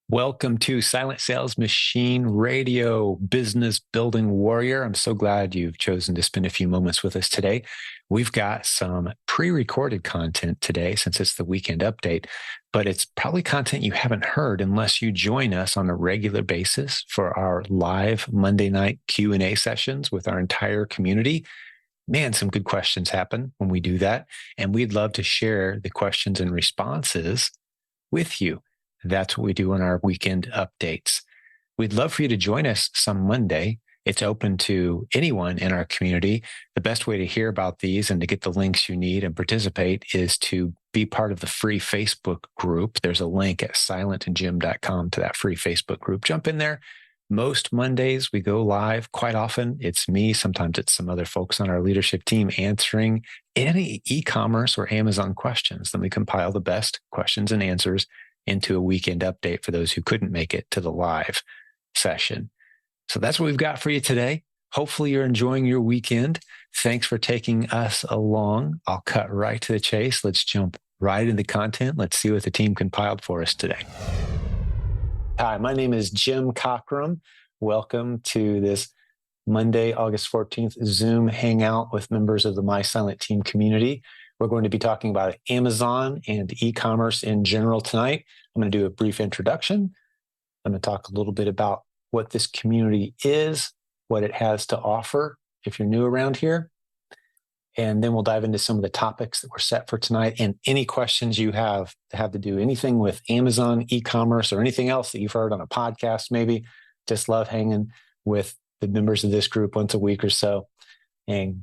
Welcome to Silent Sales Machine Radio, Business Building Warrior. I'm so glad you've chosen to spend a few moments with us today. We've got some pre-recorded content today since it's the weekend update, but it's probably content you haven't heard unless you join us on a regular basis for our live Monday night Q&A sessions with our entire community. Man, some good questions happen when we do that, and we'd love to share the questions and responses with you. That's what we do on our weekend updates. We'd love for you to join us some Monday. It's open to anyone in our community. The best way to hear about these and to get the links you need and participate is to be part of the free Facebook group. There's a link at silentjimdotcom to that free Facebook group. Jump in there. Most Mondays we go live. Quite often it's me. Sometimes it's some other folks on our leadership team answering any e-commerce or Amazon questions. Then we compile the best questions and answers into a weekend update for those who couldn't make it to the live session. So that's what we've got for you today. Hopefully you're enjoying your weekend. Thanks for taking us along. I'll cut right to the chase. Let's jump right into content. Let's see what the team compiled for us today. Hi, my name is Jim Cockrum. Welcome to this Monday, August 14th Zoom Hangout with members of the My Silent Team community. We're going to be talking about Amazon and e-commerce in general tonight. I'm going to do a brief introduction. I'm going to talk a little bit about what this community is, what it has to offer if you're new around here. And then we'll dive into some of the topics that were set for tonight and any questions you have to do anything with Amazon, e-commerce, or anything else that you've heard on a podcast maybe. Just love hanging with the members of this group once a week or so and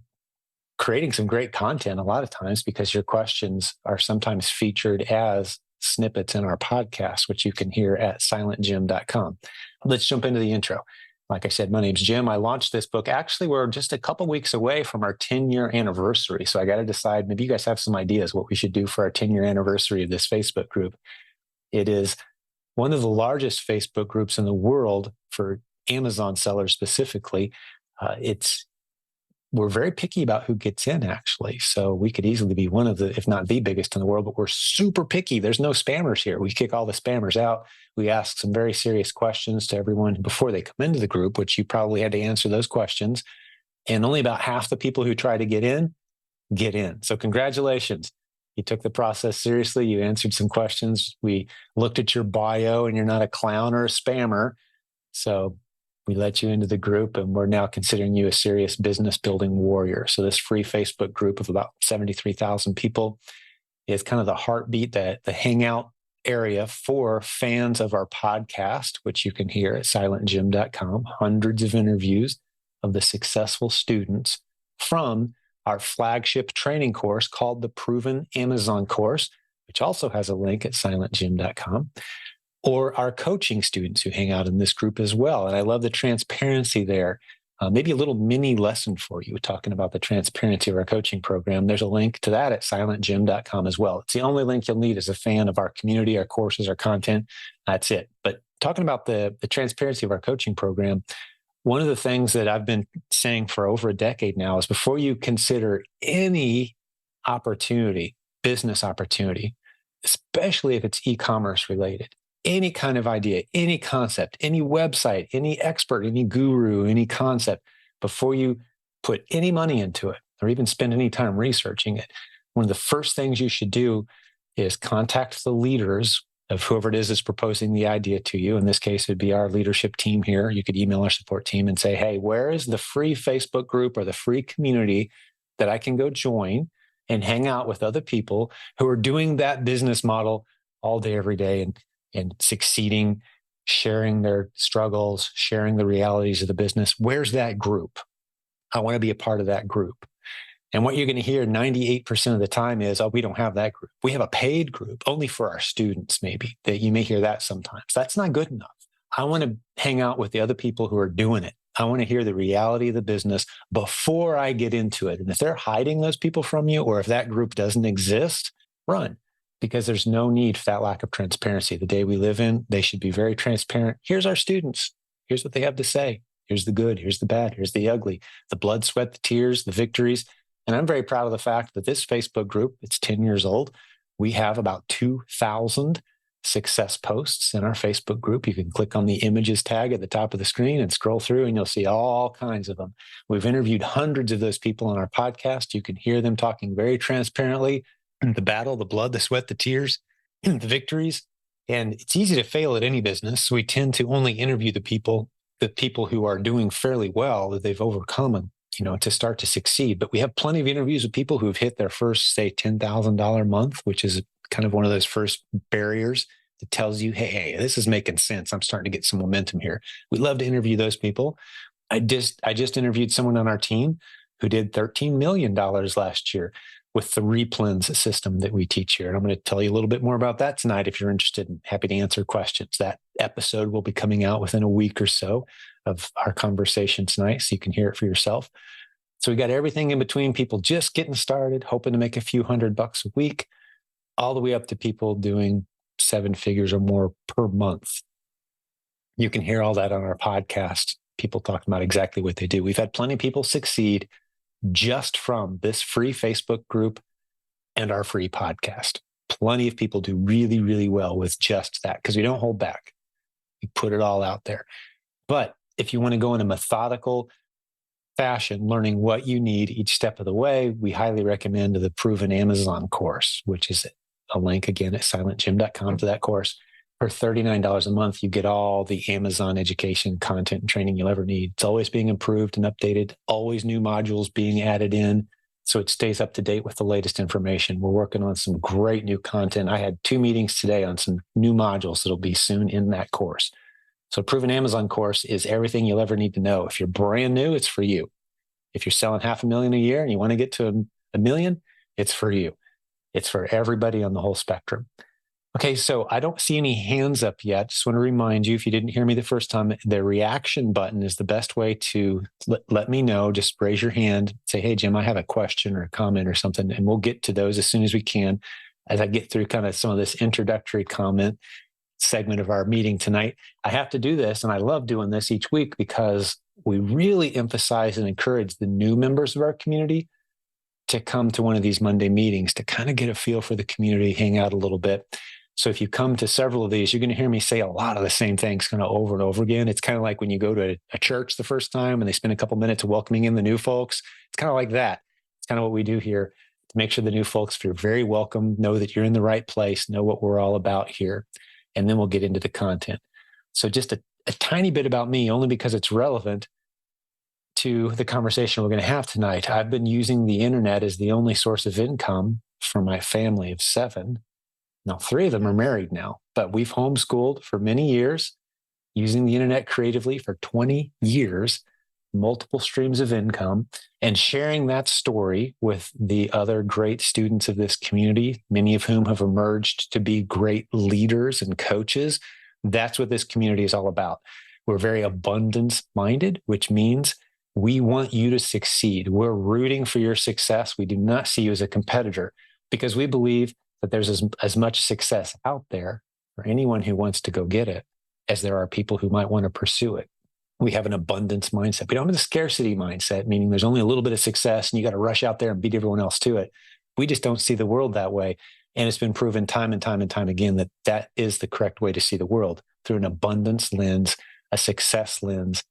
creating some great content a lot of times because your questions are sometimes featured as snippets in our podcast, which you can hear at silentjim.com. Let's jump into the intro. Like I said, my name's Jim. I launched this book. Actually, we're just a couple weeks away from our 10-year anniversary. So I got to decide, maybe you guys have some ideas what we should do for our 10-year anniversary of this Facebook group. It is one of the largest Facebook groups in the world for Amazon sellers specifically. We're very picky about who gets in, actually. So we could easily be one of the, if not the biggest in the world, but we're super picky. There's no spammers here. We kick all the spammers out. We ask some very serious questions to everyone before they come into the group, which you probably had to answer those questions. And only about half the people who try to get in. So congratulations. You took the process seriously. You answered some questions. We looked at your bio and you're not a clown or a spammer. So we let you into the group, and we're now considering you a serious business building warrior. So this free Facebook group of about 73,000 people is kind of the heartbeat, the hangout area for fans of our podcast, which you can hear at silentjim.com. Hundreds of interviews of the successful students from our flagship training course called the Proven Amazon course, which also has a link at silentjim.com. Or our coaching students who hang out in this group as well. And I love the transparency there. Maybe a little mini lesson for you talking about the transparency of our coaching program. There's a link to that at silentjim.com as well. It's the only link you'll need as a fan of our community, our courses, our content. That's it. But talking about the transparency of our coaching program, one of the things that I've been saying for over a decade now is before you consider any opportunity, business opportunity, especially if it's e-commerce related, any kind of idea, any concept, any website, any expert, any guru, any concept, before you put any money into it or even spend any time researching it, one of the first things you should do is contact the leaders of whoever it is that's proposing the idea to you. In this case, it'd be our leadership team here. You could email our support team and say, hey, where is the free Facebook group or the free community that I can go join and hang out with other people who are doing that business model all day, every day, and succeeding, sharing their struggles, sharing the realities of the business. Where's that group? I want to be a part of that group. And what you're going to hear 98% of the time is, oh, we don't have that group. We have a paid group only for our students, maybe. That you may hear that sometimes. That's not good enough. I want to hang out with the other people who are doing it. I want to hear the reality of the business before I get into it. And if they're hiding those people from you, or if that group doesn't exist, run. Because there's no need for that lack of transparency. The day we live in, they should be very transparent. Here's our students. Here's what they have to say. Here's the good. Here's the bad. Here's the ugly, the blood, sweat, the tears, the victories. And I'm very proud of the fact that this Facebook group, it's 10 years old. We have about 2,000 success posts in our Facebook group. You can click on the images tag at the top of the screen and scroll through, and you'll see all kinds of them. We've interviewed hundreds of those people on our podcast. You can hear them talking very transparently, the battle, the blood, the sweat, the tears, the victories. And it's easy to fail at any business. So we tend to only interview the people who are doing fairly well, that they've overcome, to start to succeed. But we have plenty of interviews with people who've hit their first, say, $10,000 month, which is kind of one of those first barriers that tells you, hey, this is making sense. I'm starting to get some momentum here. We'd love to interview those people. I just interviewed someone on our team who did $13 million last year with the Replin system that we teach here. And I'm going to tell you a little bit more about that tonight if you're interested, and happy to answer questions. That episode will be coming out within a week or so of our conversation tonight, so you can hear it for yourself. So we got everything in between people just getting started, hoping to make a few $100 a week, all the way up to people doing 7 figures or more per month. You can hear all that on our podcast, people talking about exactly what they do. We've had plenty of people succeed just from this free Facebook group and our free podcast. Plenty of people do really, really well with just that, because we don't hold back. We put it all out there. But if you want to go in a methodical fashion, learning what you need each step of the way, we highly recommend the Proven Amazon course, which is a link again at silentjimdotcom to that course. For $39 a month, you get all the Amazon education, content, and training you'll ever need. It's always being improved and updated, always new modules being added in, so it stays up to date with the latest information. We're working on some great new content. I had 2 meetings today on some new modules that'll be soon in that course. So Proven Amazon course is everything you'll ever need to know. If you're brand new, it's for you. If you're selling $500,000 a year and you want to get to $1 million, it's for you. It's for everybody on the whole spectrum. Okay, so I don't see any hands up yet. Just want to remind you, if you didn't hear me the first time, the reaction button is the best way to let me know. Just raise your hand, say, hey, Jim, I have a question or a comment or something, and we'll get to those as soon as we can. As I get through kind of some of this introductory comment segment of our meeting tonight, I have to do this, and I love doing this each week because we really emphasize and encourage the new members of our community to come to one of these Monday meetings to kind of get a feel for the community, hang out a little bit. So if you come to several of these, you're going to hear me say a lot of the same things kind of over and over again. It's kind of like when you go to a church the first time and they spend a couple minutes welcoming in the new folks. It's kind of like that. It's kind of what we do here to make sure the new folks feel very welcome, know that you're in the right place, know what we're all about here. And then we'll get into the content. So just a tiny bit about me, only because it's relevant to the conversation we're going to have tonight. I've been using the internet as the only source of income for my family of 7. Now, 3 of them are married now, but we've homeschooled for many years, using the internet creatively for 20 years, multiple streams of income, and sharing that story with the other great students of this community, many of whom have emerged to be great leaders and coaches. That's what this community is all about. We're very abundance-minded, which means we want you to succeed. We're rooting for your success. We do not see you as a competitor, because we believe that there's as much success out there for anyone who wants to go get it as there are people who might want to pursue it. We have an abundance mindset. We don't have a scarcity mindset, meaning there's only a little bit of success and you got to rush out there and beat everyone else to it. We just don't see the world that way. And it's been proven time and time and time again that that is the correct way to see the world, through an abundance lens, a success lens,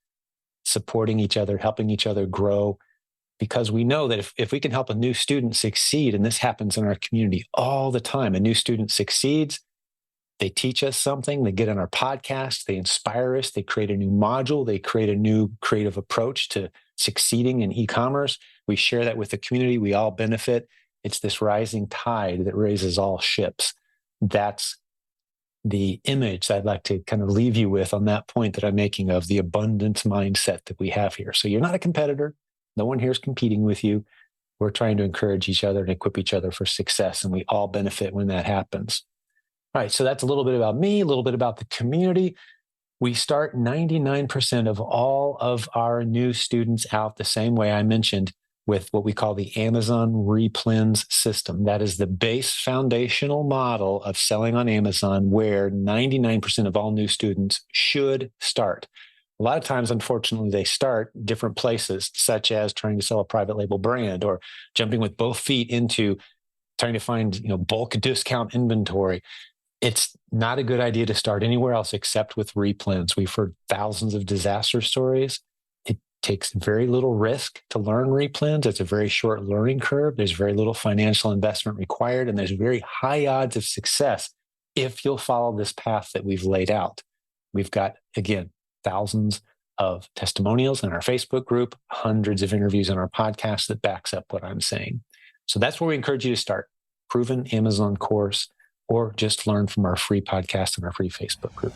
supporting each other, helping each other grow. Because we know that if we can help a new student succeed, and this happens in our community all the time, a new student succeeds, they teach us something, they get on our podcast, they inspire us, they create a new module, they create a new creative approach to succeeding in e-commerce. We share that with the community, we all benefit. It's this rising tide that raises all ships. That's the image I'd like to kind of leave you with on that point that I'm making of the abundance mindset that we have here. So you're not a competitor. No one here is competing with you. We're trying to encourage each other and equip each other for success, and we all benefit when that happens. All right, so that's a little bit about me, a little bit about the community. We start 99% of all of our new students out the same way I mentioned, with what we call the Amazon Replin system. That is the base foundational model of selling on Amazon, where 99% of all new students should start. A lot of times, unfortunately, they start different places, such as trying to sell a private label brand, or jumping with both feet into trying to find, bulk discount inventory. It's not a good idea to start anywhere else except with replens. We've heard thousands of disaster stories. It takes very little risk to learn replens. It's a very short learning curve. There's very little financial investment required, and there's very high odds of success if you'll follow this path that we've laid out. We've got, again, thousands of testimonials in our Facebook group, hundreds of interviews on our podcast that backs up what I'm saying. So that's where we encourage you to start. Proven Amazon course, or just learn from our free podcast and our free Facebook group.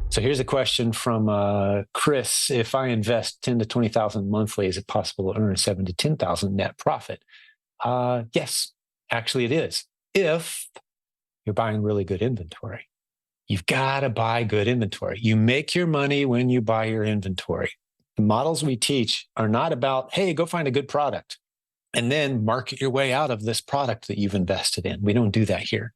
So here's a question from Chris. If I invest $10,000 to $20,000 monthly, is it possible to earn $7,000 to $10,000 net profit? Yes, actually it is. If you're buying really good inventory. You've got to buy good inventory. You make your money when you buy your inventory. The models we teach are not about, hey, go find a good product and then market your way out of this product that you've invested in. We don't do that here.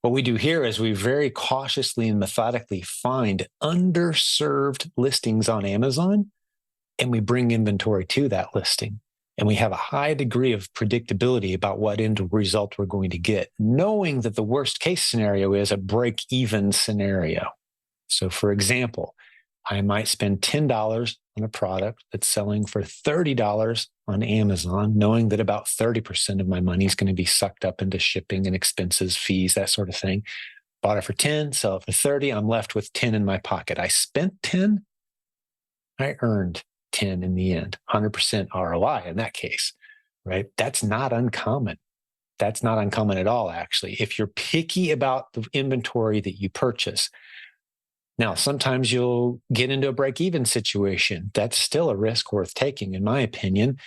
What we do here is we very cautiously and methodically find underserved listings on Amazon, and we bring inventory to that listing. And we have a high degree of predictability about what end result we're going to get, knowing that the worst case scenario is a break-even scenario. So for example, I might spend $10 on a product that's selling for $30 on Amazon, knowing that about 30% of my money is going to be sucked up into shipping and expenses, fees, that sort of thing. Bought it for 10, sell it for 30. I'm left with 10 in my pocket. I spent 10. I earned 10 in the end, 100% ROI in that case, right? That's not uncommon. That's not uncommon at all, actually. If you're picky about the inventory that you purchase. Now, sometimes you'll get into a break-even situation. That's still a risk worth taking, in my opinion.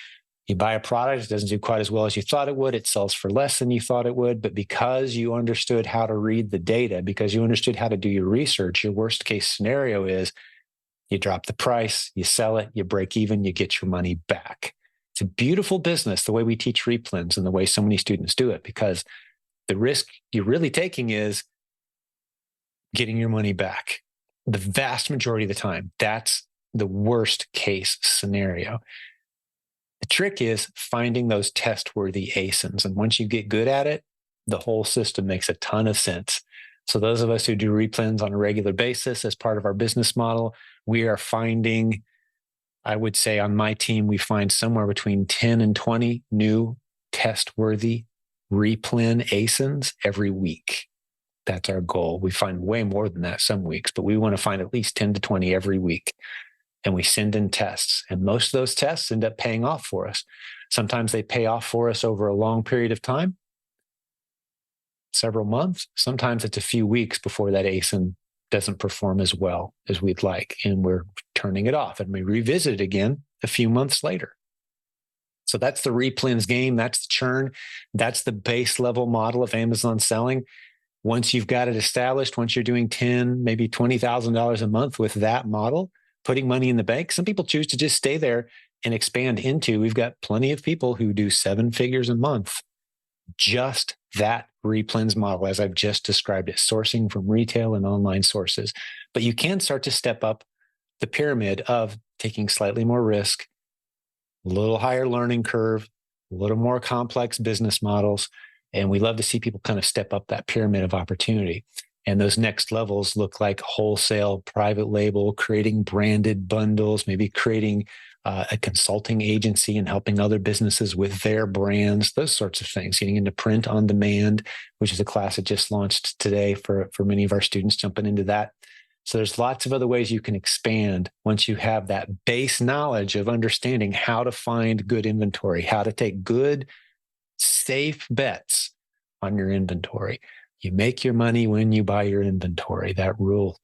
You buy a product, it doesn't do quite as well as you thought it would. It sells for less than you thought it would. But because you understood how to read the data, because you understood how to do your research, your worst-case scenario is you drop the price, you sell it, you break even, you get your money back. It's a beautiful business, the way we teach replens and the way so many students do it, because the risk you're really taking is getting your money back. The vast majority of the time, that's the worst case scenario. The trick is finding those test-worthy ASINs. And once you get good at it, the whole system makes a ton of sense. So those of us who do replens on a regular basis as part of our business model, we are finding, I would say on my team, we find somewhere between 10 and 20 new test-worthy replen ASINs every week. That's our goal. We find way more than that some weeks, but we want to find at least 10 to 20 every week. And we send in tests. And most of those tests end up paying off for us. Sometimes they pay off for us over a long period of time, several months. Sometimes it's a few weeks before that ASIN doesn't perform as well as we'd like. And we're turning it off and we revisit it again a few months later. So that's the replens game. That's the churn. That's the base level model of Amazon selling. Once you've got it established, once you're doing $10,000, maybe $20,000 a month with that model, putting money in the bank, some people choose to just stay there and expand into. We've got plenty of people who do 7 figures a month, just that replens model, as I've just described it, sourcing from retail and online sources. But you can start to step up the pyramid of taking slightly more risk, a little higher learning curve, a little more complex business models. And we love to see people kind of step up that pyramid of opportunity. And those next levels look like wholesale, private label, creating branded bundles, maybe creating a consulting agency and helping other businesses with their brands, those sorts of things, getting into print on demand, which is a class that just launched today for many of our students, jumping into that. So there's lots of other ways you can expand once you have that base knowledge of understanding how to find good inventory, how to take good, safe bets on your inventory. You make your money when you buy your inventory. That rule,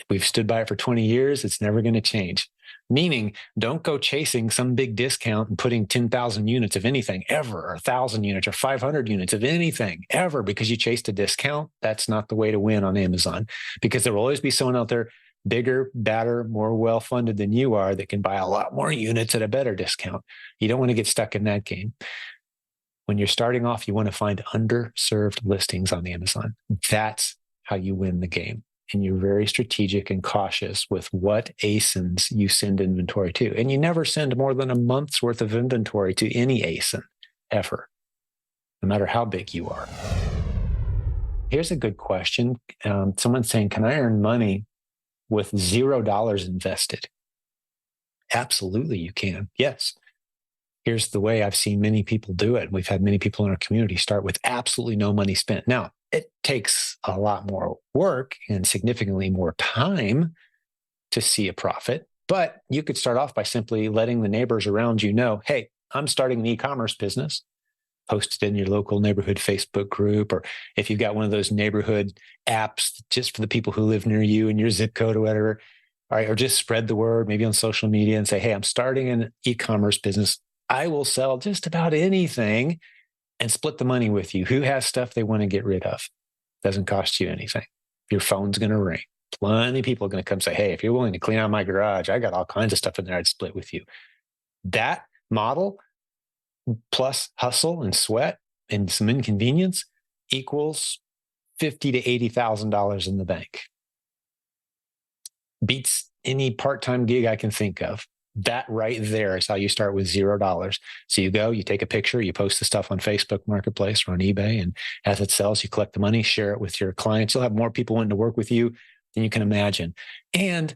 we've stood by it for 20 years. It's never going to change. Meaning, don't go chasing some big discount and putting 10,000 units of anything ever, or 1,000 units or 500 units of anything ever because you chased a discount. That's not the way to win on Amazon, because there will always be someone out there bigger, badder, more well-funded than you are that can buy a lot more units at a better discount. You don't want to get stuck in that game. When you're starting off, you want to find underserved listings on Amazon. That's how you win the game. And you're very strategic and cautious with what ASINs you send inventory to. And you never send more than a month's worth of inventory to any ASIN ever, no matter how big you are. Here's a good question. Someone's saying, can I earn money with $0 invested? Absolutely, you can. Yes. Here's the way I've seen many people do it. We've had many people in our community start with absolutely no money spent. Now, it takes a lot more work and significantly more time to see a profit, but you could start off by simply letting the neighbors around you know, hey, I'm starting an e-commerce business. Post it in your local neighborhood Facebook group, or if you've got one of those neighborhood apps just for the people who live near you and your zip code or whatever, all right, or just spread the word maybe on social media and say, hey, I'm starting an e-commerce business. I will sell just about anything and split the money with you. Who has stuff they want to get rid of? Doesn't cost you anything. Your phone's going to ring. Plenty of people are going to come say, hey, if you're willing to clean out my garage, I got all kinds of stuff in there I'd split with you. That model plus hustle and sweat and some inconvenience equals $50,000 to $80,000 in the bank. Beats any part-time gig I can think of. That right there is how you start with $0. So you go, you take a picture, you post the stuff on Facebook Marketplace or on eBay, and as it sells, you collect the money, share it with your clients. You'll have more people wanting to work with you than you can imagine. And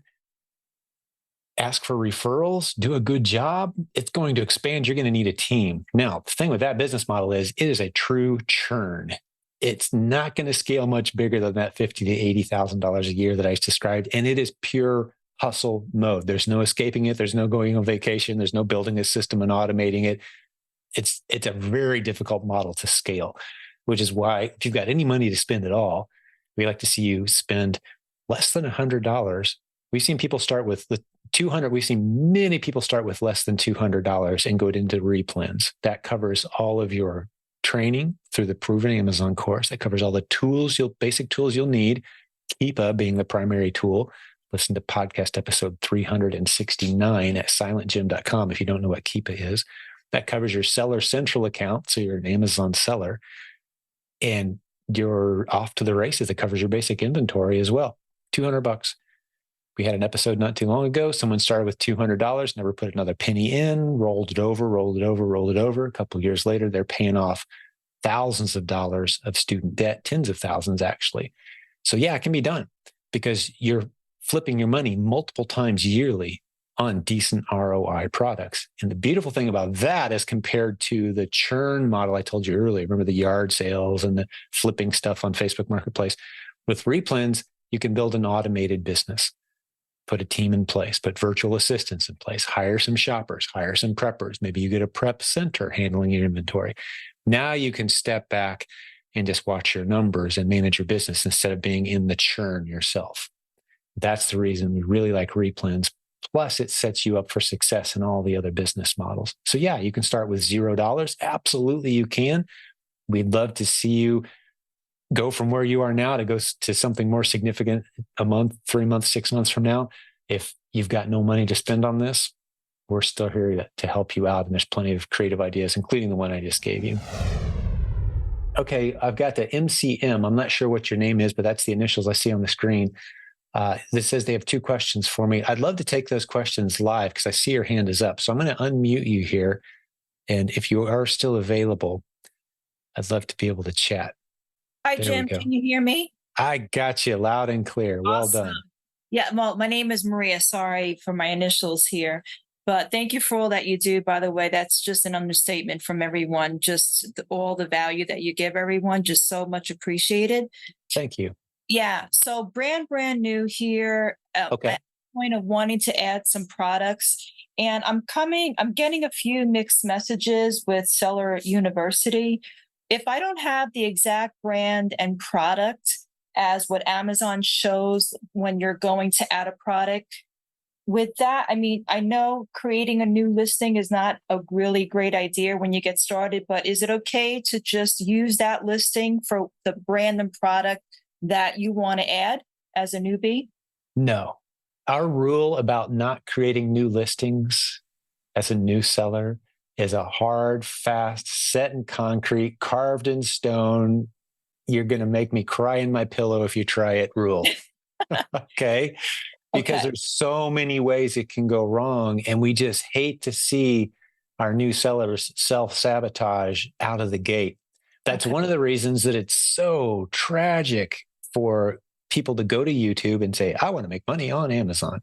ask for referrals, do a good job, it's going to expand. You're going to need a team. Now, the thing with that business model is it is a true churn. It's not going to scale much bigger than that $50,000 to $80,000 a year that I just described. And it is pure hustle mode. There's no escaping it. There's no going on vacation. There's no building a system and automating it. It's a very difficult model to scale, which is why if you've got any money to spend at all, we like to see you spend less than $100. We've seen people start with the 200. We've seen many people start with less than $200 and go into Replins. That covers all of your training through the Proven Amazon course. That covers all the tools, basic tools you'll need. Keepa being the primary tool. Listen to podcast episode 369 at silentjimdotcom if you don't know what Keepa is. That covers your Seller Central account, so you're an Amazon seller, and you're off to the races. It covers your basic inventory as well. $200. We had an episode not too long ago. Someone started with $200, never put another penny in, rolled it over. A couple of years later, they're paying off thousands of dollars of student debt, tens of thousands actually. So yeah, it can be done because you're flipping your money multiple times yearly on decent ROI products. And the beautiful thing about that as compared to the churn model I told you earlier, remember the yard sales and the flipping stuff on Facebook Marketplace, with Replins, you can build an automated business. Put a team in place, put virtual assistants in place, hire some shoppers, hire some preppers. Maybe you get a prep center handling your inventory. Now you can step back and just watch your numbers and manage your business instead of being in the churn yourself. That's the reason we really like Replins. Plus, it sets you up for success in all the other business models. So yeah, you can start with $0. Absolutely, you can. We'd love to see you go from where you are now to go to something more significant a month, 3 months, 6 months from now. If you've got no money to spend on this, we're still here to help you out. And there's plenty of creative ideas, including the one I just gave you. Okay, I've got the MCM. I'm not sure what your name is, but that's the initials I see on the screen. This says they have 2 questions for me. I'd love to take those questions live because I see your hand is up. So I'm going to unmute you here. And if you are still available, I'd love to be able to chat. Hi, Jim. Can you hear me? I got you loud and clear. Well done. Yeah, well, my name is Maria. Sorry for my initials here. But thank you for all that you do. By the way, that's just an understatement from everyone. Just all the value that you give everyone, just so much appreciated. Thank you. Yeah. So brand new here. Okay. At the point of wanting to add some products. And I'm getting a few mixed messages with Seller University. If I don't have the exact brand and product as what Amazon shows when you're going to add a product, with that, I mean, I know creating a new listing is not a really great idea when you get started, but is it okay to just use that listing for the brand and product that you want to add as a newbie? No. Our rule about not creating new listings as a new seller is a hard, fast, set in concrete, carved in stone. You're going to make me cry in my pillow if you try it rule. Okay? Because there's so many ways it can go wrong. And we just hate to see our new sellers self-sabotage out of the gate. That's one of the reasons that it's so tragic for people to go to YouTube and say, I want to make money on Amazon,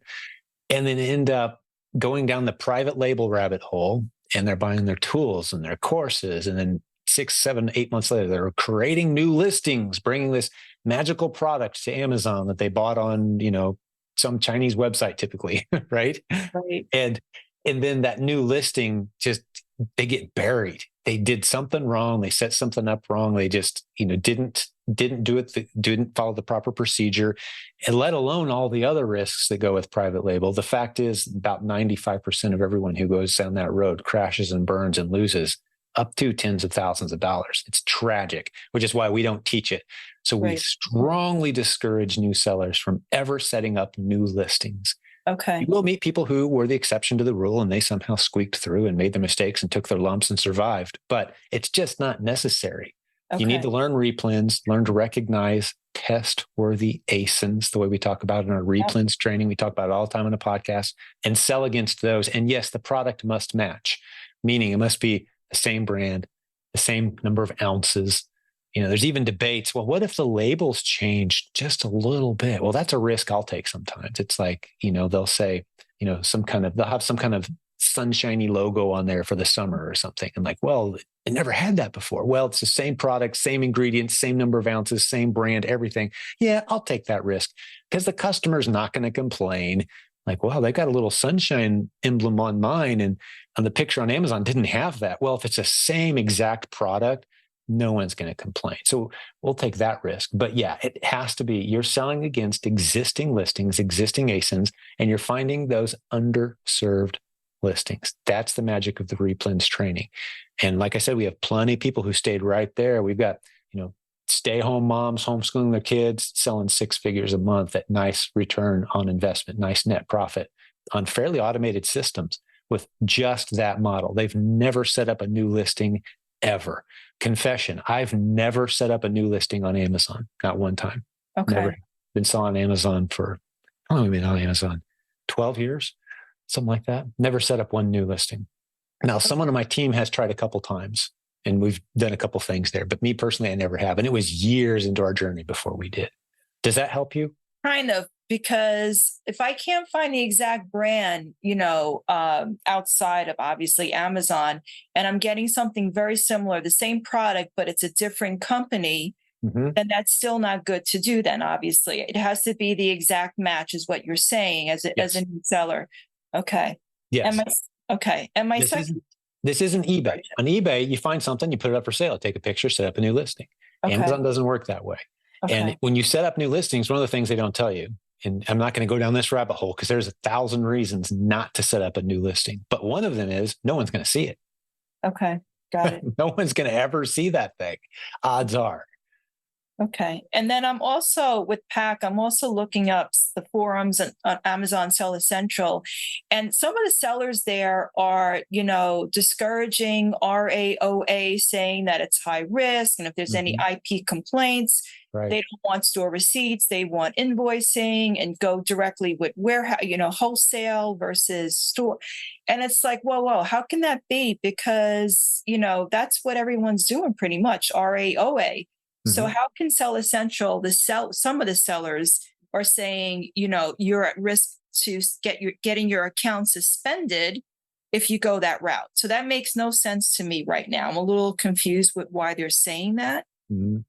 and then end up going down the private label rabbit hole, and they're buying their tools and their courses. And then 6, 7, 8 months later, they're creating new listings, bringing this magical product to Amazon that they bought on, some Chinese website typically, right? Right. And then that new listing they get buried. They did something wrong. They set something up wrong. They just, didn't do it, didn't follow the proper procedure, and let alone all the other risks that go with private label. The fact is about 95% of everyone who goes down that road crashes and burns and loses up to tens of thousands of dollars. It's tragic, which is why we don't teach it. So we strongly discourage new sellers from ever setting up new listings. Okay. You will meet people who were the exception to the rule and they somehow squeaked through and made their mistakes and took their lumps and survived, but it's just not necessary. Okay. You need to learn replins, learn to recognize test-worthy ASINs, the way we talk about in our replins training. We talk about it all the time on the podcast, and sell against those. And yes, the product must match, meaning it must be the same brand, the same number of ounces. There's even debates. Well, what if the labels change just a little bit? Well, that's a risk I'll take sometimes. It's like, they'll say, they'll have some kind of sunshiny logo on there for the summer or something. And like, well, it never had that before. Well, it's the same product, same ingredients, same number of ounces, same brand, everything. Yeah, I'll take that risk because the customer's not going to complain. Like, wow, they got a little sunshine emblem on mine, and on the picture on Amazon didn't have that. Well, if it's the same exact product, no one's going to complain. So we'll take that risk. But yeah, it has to be, you're selling against existing listings, existing ASINs, and you're finding those underserved listings. That's the magic of the replins training. And like I said, we have plenty of people who stayed right there. We've got, stay-home moms homeschooling their kids, selling 6 figures a month at nice return on investment, nice net profit on fairly automated systems with just that model. They've never set up a new listing ever. Confession, I've never set up a new listing on Amazon, not one time. Okay. Never been selling on Amazon for, how long have we been on Amazon? 12 years, something like that. Never set up one new listing. Now, someone on my team has tried a couple times, and we've done a couple things there, but me personally, I never have. And it was years into our journey before we did. Does that help you? Kind of, because if I can't find the exact brand, outside of obviously Amazon, and I'm getting something very similar, the same product, but it's a different company, then that's still not good to do. Then obviously it has to be the exact match, is what you're saying as a new seller. Okay. Yes. And my This isn't eBay. On eBay, you find something, you put it up for sale, take a picture, set up a new listing. Okay. Amazon doesn't work that way. Okay. And when you set up new listings, one of the things they don't tell you, and I'm not going to go down this rabbit hole because there's 1,000 reasons not to set up a new listing, but one of them is no one's going to see it. Okay. Got it. No one's going to ever see that thing. Odds are. Okay. And then I'm also with PAC, I'm also looking up the forums on Amazon Seller Central. And some of the sellers there are, discouraging RAOA, saying that it's high risk. And if there's any IP complaints, they don't want store receipts. They want invoicing and go directly with warehouse, wholesale versus store. And it's like, whoa, how can that be? Because, that's what everyone's doing pretty much, RAOA. So how can Seller Central, some of the sellers are saying, you're at risk to getting your account suspended if you go that route. So that makes no sense to me right now. I'm a little confused with why they're saying that.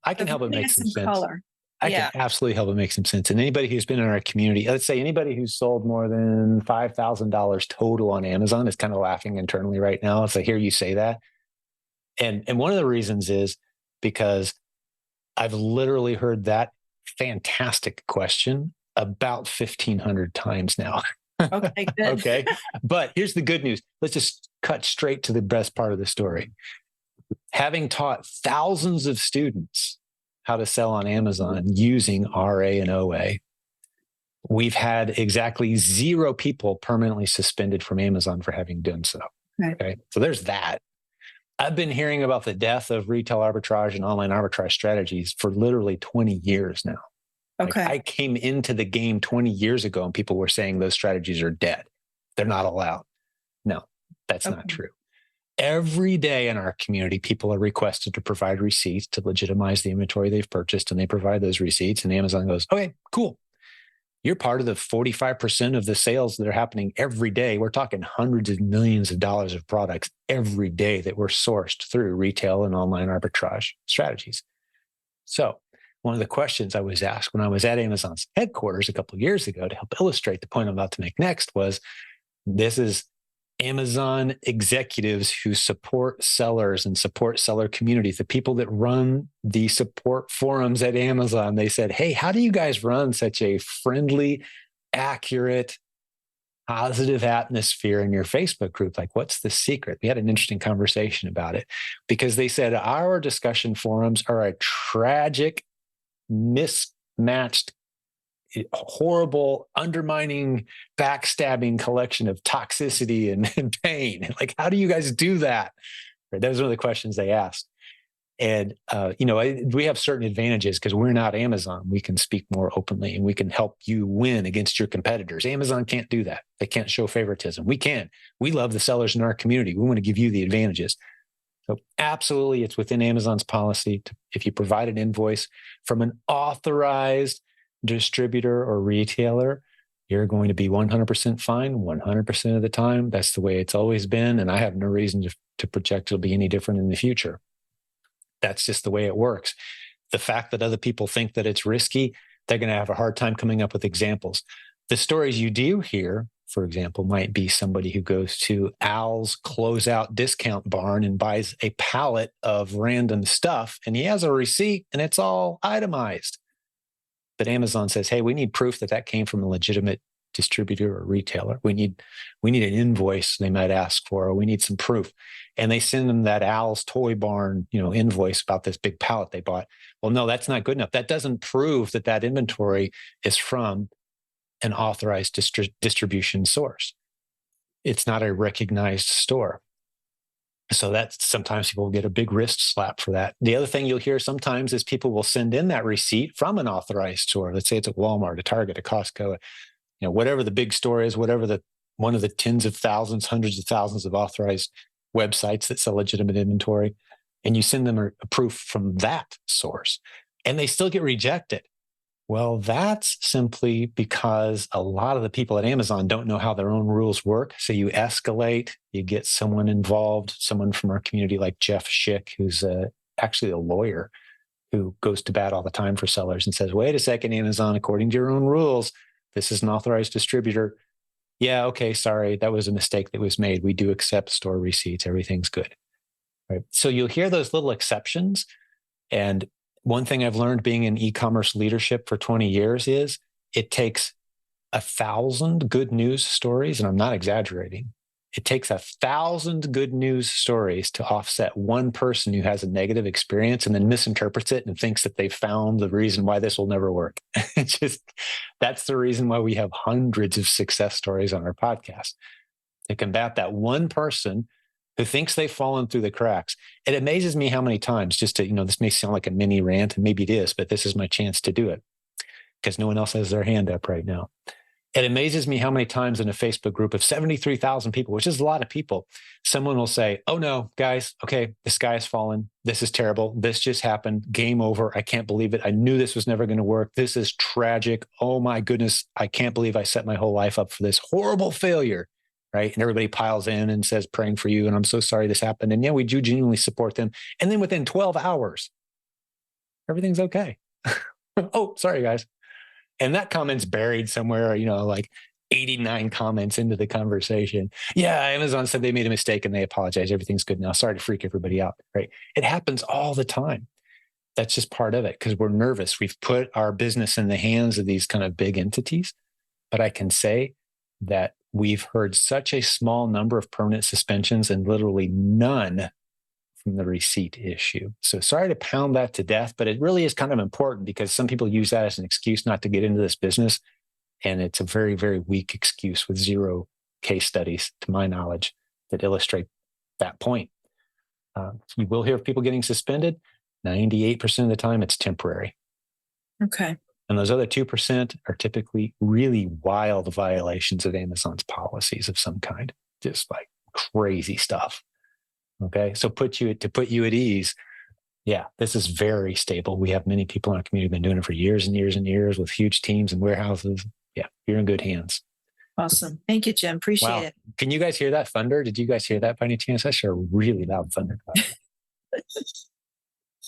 I can help it make some sense. Color. I can absolutely help it make some sense. And anybody who's been in our community, let's say anybody who's sold more than $5,000 total on Amazon is kind of laughing internally right now. It's like, hear you say that. And one of the reasons is because I've literally heard that fantastic question about 1,500 times now. Okay, good. Okay. But here's the good news. Let's just cut straight to the best part of the story. Having taught thousands of students how to sell on Amazon using RA and OA, we've had exactly 0 people permanently suspended from Amazon for having done so. Okay. So there's that. I've been hearing about the death of retail arbitrage and online arbitrage strategies for literally 20 years now. Okay. I came into the game 20 years ago and people were saying those strategies are dead. They're not allowed. No, that's not true. Every day in our community, people are requested to provide receipts to legitimize the inventory they've purchased, and they provide those receipts. And Amazon goes, okay, cool. You're part of the 45% of the sales that are happening every day. We're talking hundreds of millions of dollars of products every day that were sourced through retail and online arbitrage strategies. So one of the questions I was asked when I was at Amazon's headquarters a couple of years ago to help illustrate the point I'm about to make next was, this is Amazon executives who support sellers and support seller communities, the people that run the support forums at Amazon. They said, hey, how do you guys run such a friendly, accurate, positive atmosphere in your Facebook group? Like, what's the secret? We had an interesting conversation about it because they said our discussion forums are a tragic, mismatched, horrible, undermining, backstabbing collection of toxicity and pain. Like, how do you guys do that? Right? That was one of the questions they asked. And, we have certain advantages because we're not Amazon. We can speak more openly and we can help you win against your competitors. Amazon can't do that. They can't show favoritism. We can. We love the sellers in our community. We want to give you the advantages. So absolutely, it's within Amazon's policy if you provide an invoice from an authorized distributor or retailer, you're going to be 100% fine 100% of the time. That's the way it's always been. And I have no reason to project it'll be any different in the future. That's just the way it works. The fact that other people think that it's risky, they're going to have a hard time coming up with examples. The stories you do hear, for example, might be somebody who goes to Al's closeout discount barn and buys a pallet of random stuff, and he has a receipt and it's all itemized. But Amazon says, hey, we need proof that came from a legitimate distributor or retailer. We need an invoice they might ask for, or we need some proof. And they send them that Al's Toy Barn, invoice about this big pallet they bought. Well, no, that's not good enough. That doesn't prove that inventory is from an authorized distribution source. It's not a recognized store. So that's sometimes people get a big wrist slap for that. The other thing you'll hear sometimes is people will send in that receipt from an authorized store. Let's say it's a Walmart, a Target, a Costco, whatever the big store is, whatever one of the tens of thousands, hundreds of thousands of authorized websites that sell legitimate inventory, and you send them a proof from that source, and they still get rejected. Well, that's simply because a lot of the people at Amazon don't know how their own rules work. So you escalate, you get someone involved, someone from our community like Jeff Schick, who's actually a lawyer who goes to bat all the time for sellers and says, wait a second, Amazon, according to your own rules, this is an authorized distributor. Yeah, okay, sorry, that was a mistake that was made. We do accept store receipts. Everything's good. Right? So you'll hear those little exceptions. And one thing I've learned being in e-commerce leadership for 20 years is it takes 1,000 good news stories, and I'm not exaggerating. It takes 1,000 good news stories to offset one person who has a negative experience and then misinterprets it and thinks that they found the reason why this will never work. That's the reason why we have hundreds of success stories on our podcast, to combat that one person who thinks they've fallen through the cracks. It amazes me how many times, just to, this may sound like a mini rant, and maybe it is, but this is my chance to do it because no one else has their hand up right now. It amazes me how many times in a Facebook group of 73,000 people, which is a lot of people, someone will say, oh no, guys, okay, the sky has fallen. This is terrible. This just happened. Game over. I can't believe it. I knew this was never going to work. This is tragic. Oh my goodness. I can't believe I set my whole life up for this horrible failure. Right. And everybody piles in and says, praying for you. And I'm so sorry this happened. And yeah, we do genuinely support them. And then within 12 hours, everything's okay. Oh, sorry, guys. And that comment's buried somewhere, like 89 comments into the conversation. Yeah, Amazon said they made a mistake and they apologize. Everything's good now. Sorry to freak everybody out. Right. It happens all the time. That's just part of it because we're nervous. We've put our business in the hands of these kind of big entities. But I can say that we've heard such a small number of permanent suspensions and literally none from the receipt issue. So sorry to pound that to death, but it really is kind of important because some people use that as an excuse not to get into this business. And it's a very, very weak excuse with zero case studies, to my knowledge, that illustrate that point. You will hear of people getting suspended. 98% of the time, it's temporary. Okay. And those other 2% are typically really wild violations of Amazon's policies of some kind, just like crazy stuff. Okay. So to put you at ease. Yeah, this is very stable. We have many people in our community been doing it for years and years and years with huge teams and warehouses. Yeah, you're in good hands. Awesome. Thank you, Jim. Appreciate it. Can you guys hear that thunder? Did you guys hear that by any chance? I hear a really loud thunder.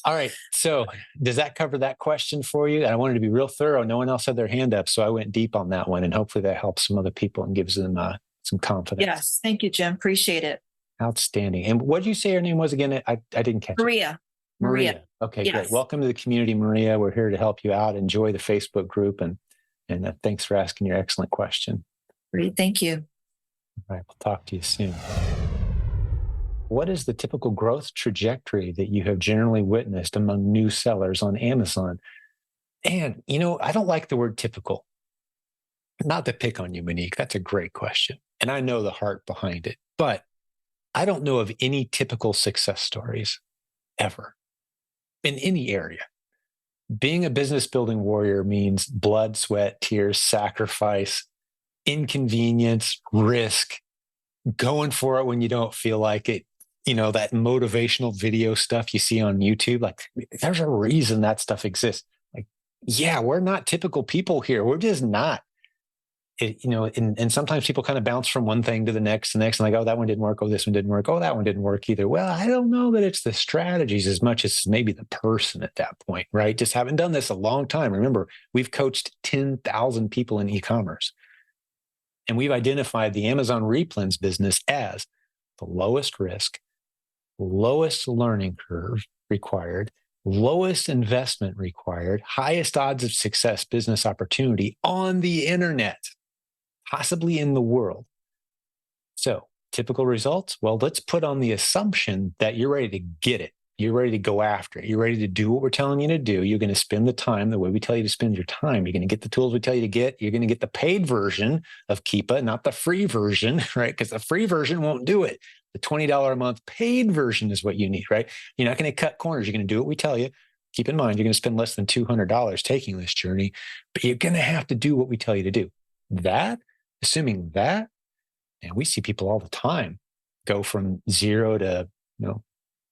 All right. So does that cover that question for you? I wanted to be real thorough. No one else had their hand up, so I went deep on that one, and hopefully that helps some other people and gives them some confidence. Yes. Thank you, Jim. Appreciate it. Outstanding. And what did you say her name was again? I didn't catch it. Maria. Okay, yes. Good. Welcome to the community, Maria. We're here to help you out. Enjoy the Facebook group, and thanks for asking your excellent question. Great. Thank you. All right. We'll talk to you soon. What is the typical growth trajectory that you have generally witnessed among new sellers on Amazon? And, I don't like the word typical. Not to pick on you, Monique. That's a great question. And I know the heart behind it, but I don't know of any typical success stories ever in any area. Being a business building warrior means blood, sweat, tears, sacrifice, inconvenience, risk, going for it when you don't feel like it. That motivational video stuff you see on YouTube, like there's a reason that stuff exists. Like, yeah, we're not typical people here. We're just not. And sometimes people kind of bounce from one thing to the next, and like, oh, that one didn't work. Oh, this one didn't work. Oh, that one didn't work either. Well, I don't know that it's the strategies as much as maybe the person at that point, right? Just haven't done this a long time. Remember, we've coached 10,000 people in e-commerce, and we've identified the Amazon Replin's business as the lowest risk, lowest learning curve required, lowest investment required, highest odds of success business opportunity on the internet, possibly in the world. So typical results, well, let's put on the assumption that you're ready to get it. You're ready to go after it. You're ready to do what we're telling you to do. You're going to spend the time the way we tell you to spend your time. You're going to get the tools we tell you to get. You're going to get the paid version of Keepa, not the free version, right? Because the free version won't do it. The $20 a month paid version is what you need, right? You're not going to cut corners. You're going to do what we tell you. Keep in mind, you're going to spend less than $200 taking this journey, but you're going to have to do what we tell you to do. Assuming that, and we see people all the time go from 0 to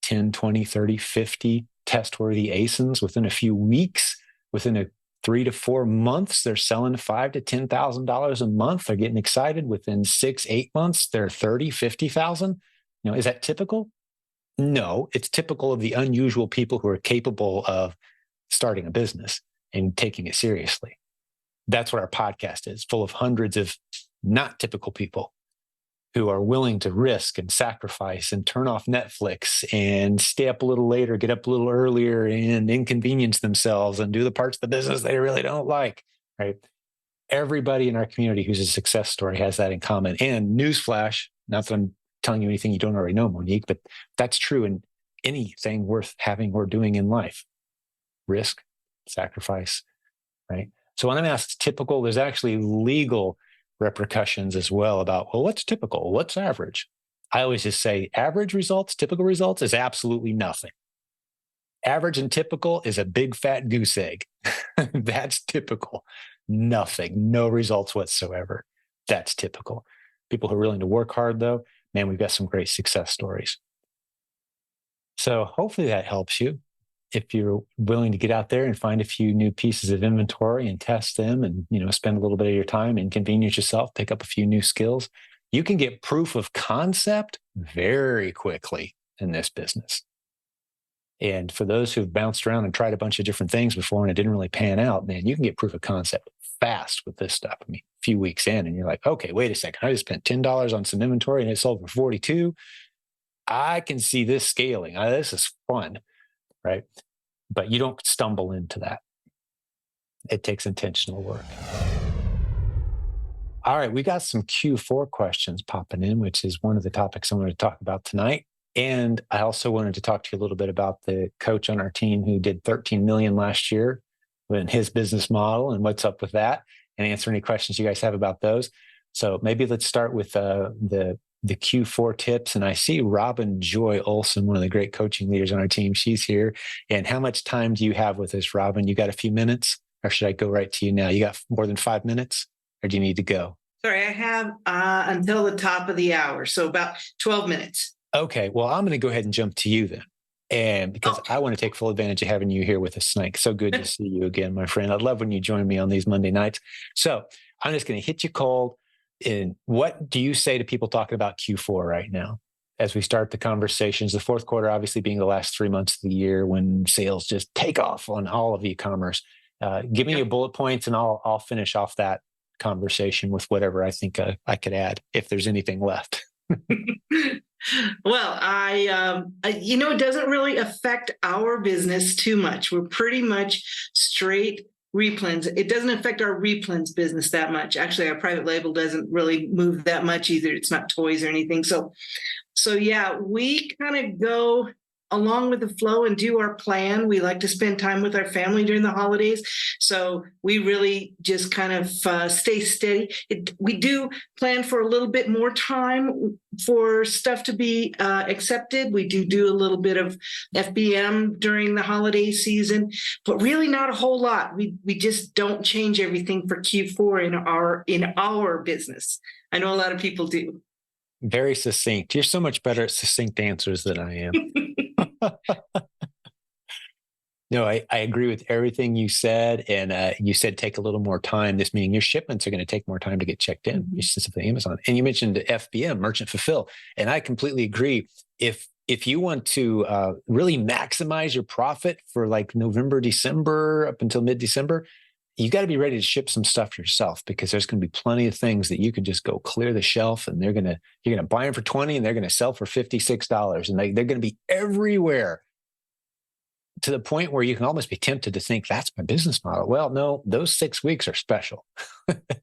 10, 20, 30, 50 test-worthy ASINs within a few weeks, within a 3 to 4 months, they're selling $5,000 to $10,000 a month. They're getting excited. Within 6, 8 months, they're 30, 50,000. Is that typical? No, it's typical of the unusual people who are capable of starting a business and taking it seriously. That's what our podcast is, full of hundreds of not typical people who are willing to risk and sacrifice and turn off Netflix and stay up a little later, get up a little earlier and inconvenience themselves and do the parts of the business they really don't like, right? Everybody in our community who's a success story has that in common. And newsflash, not that I'm telling you anything you don't already know, Monique, but that's true in anything worth having or doing in life. Risk, sacrifice, right? So when I'm asked typical, there's actually legal repercussions as well about, well, what's typical? What's average? I always just say average results, typical results is absolutely nothing. Average and typical is a big fat goose egg. That's typical. Nothing, no results whatsoever. That's typical. People who are willing to work hard though, man, we've got some great success stories. So hopefully that helps you. If you're willing to get out there and find a few new pieces of inventory and test them and, spend a little bit of your time, inconvenience yourself, pick up a few new skills, you can get proof of concept very quickly in this business. And for those who've bounced around and tried a bunch of different things before and it didn't really pan out, man, you can get proof of concept fast with this stuff. A few weeks in and you're like, okay, wait a second. I just spent $10 on some inventory and it sold for 42. I can see this scaling. This is fun. Right? But you don't stumble into that. It takes intentional work. All right, we got some Q4 questions popping in, which is one of the topics I wanted to talk about tonight. And I also wanted to talk to you a little bit about the coach on our team who did 13 million last year in his business model and what's up with that, and answer any questions you guys have about those. So maybe let's start with the Q4 tips. And I see Robin Joy Olson, one of the great coaching leaders on our team. She's here. And how much time do you have with us, Robin? You got a few minutes, or should I go right to you now? You got more than 5 minutes, or do you need to go? Sorry, I have until the top of the hour. So about 12 minutes. Okay, well, I'm going to go ahead and jump to you then. And because I want to take full advantage of having you here with us tonight. So good to see you again, my friend. I love when you join me on these Monday nights. So I'm just going to hit you cold. And what do you say to people talking about Q4 right now as we start the conversations? The fourth quarter, obviously, being the last 3 months of the year when sales just take off on all of e-commerce. Give me your bullet points, and I'll finish off that conversation with whatever I think I could add, if there's anything left. Well, it doesn't really affect our business too much. We're pretty much straight replens. It doesn't affect our replens business that much. Actually, our private label doesn't really move that much either. It's not toys or anything. So yeah, we kind of go along with the flow and do our plan. We like to spend time with our family during the holidays. So we really just kind of stay steady. We do plan for a little bit more time for stuff to be accepted. We do a little bit of FBM during the holiday season, but really not a whole lot. We just don't change everything for Q4 in our business. I know a lot of people do. Very succinct. You're so much better at succinct answers than I am. No, I agree with everything you said. And you said take a little more time. This meaning your shipments are going to take more time to get checked in, specifically Amazon. And you mentioned FBM, merchant fulfill. And I completely agree. If you want to really maximize your profit for like November, December, up until mid-December, you got to be ready to ship some stuff yourself, because there's going to be plenty of things that you could just go clear the shelf, and you're going to buy them for $20 and they're going to sell for $56, and they're going to be everywhere, to the point where you can almost be tempted to think that's my business model. Well, no, those 6 weeks are special.